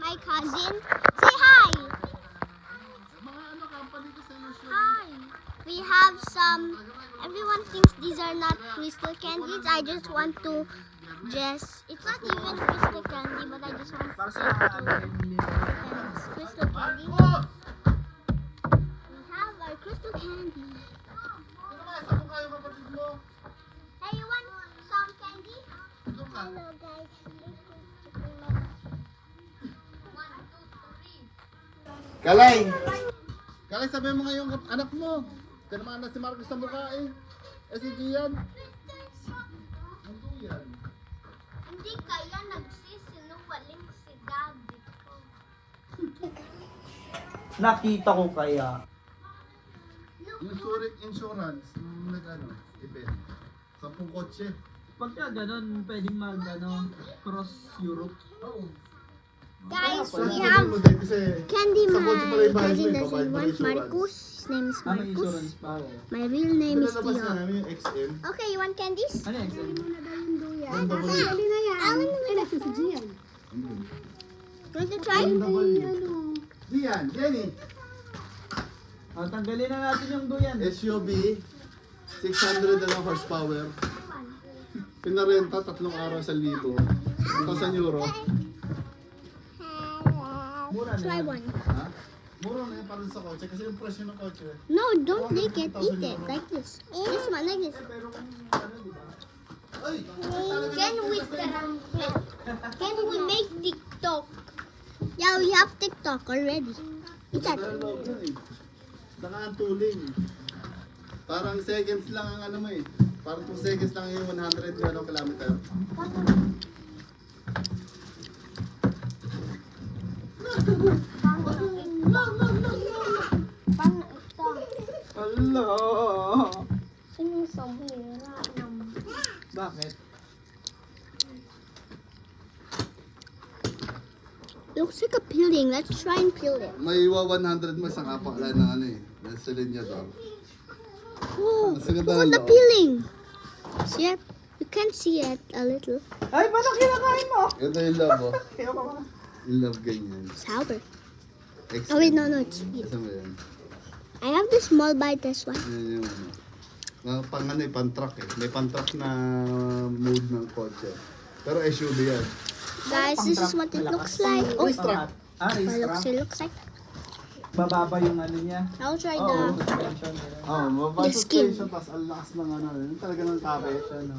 Hi, cousin. Say hi. Hi. We have some. Everyone thinks these are not crystal candies. I just want to it's not even crystal candy, but I just want to say it's crystal candy. We have our crystal candy. Hey, you want some candy? Hello, guys. Kalay! Kalay, sabi mo nga yung anak mo. Tinamaan na si Marcos sa mukha eh. Si Gian. Ano yan? Hindi kaya nagsisinungaling si Daddy ko. Nakita ko kaya. Yung Zurich Insurance, nung event. 10 kotse. Pagka ganun, pwedeng cross Europe. Oo. Guys, we Sabi have mo din kasi candy. sa kotse pala My yung bahay mo cousin eh, doesn't babayad mo want ng insurance. Marcus. His name is May Marcus. insurance pa ako. My real name is Pinalabas na Theo. namin yung XM. Okay, you want candies? Ano yung exam? Yung W. Want to try? Gian, Jenny. Tanggalin na natin yung duyan. SUV, 600 horsepower. Pinarenta 3 araw sa 1,000. 1,000 euro. Mura na Try yan. one. Ha? Mura na yan para sa kotse kasi yung presyo ng kotse. No, don't take it. Eat it like this. This one, like this. Pero kung di ba? Ay! Can we make TikTok? Yeah, we have TikTok already. Eat that. Loob yun eh. Saka ang tuling. Parang seconds lang ang ano mo eh. Parang 2 seconds lang yung 100 kilometer. Paano ito? Hello! Sinisabira ng... Bakit? Looks like a peeling. Let's try and peel it. May 100 mo isang apakla ng ano eh. Ng silinyador. Oh, Mas look ganda at ang the loob. peeling. See it? You can see it a little. Ay, paano kinakain mo? Ito yung love oh. Kaya ko ba? Yung love ganyan. Sour. XM. Oh wait, no, it's sweet. Kasama yan. I have the small bite, this one. Yan yung ano. Pang ano eh, pang truck eh. May pang truck na mode ng kotse. Pero SUV yan. Guys, this is what it looks like. Oh, Race truck. Race it truck. looks like. Bababa yung ano niya. I'll try Oo, the... suspension. Oh, mababa The sa skin. station, tapos ang lakas ng ano, yun talaga ng kape. Ano.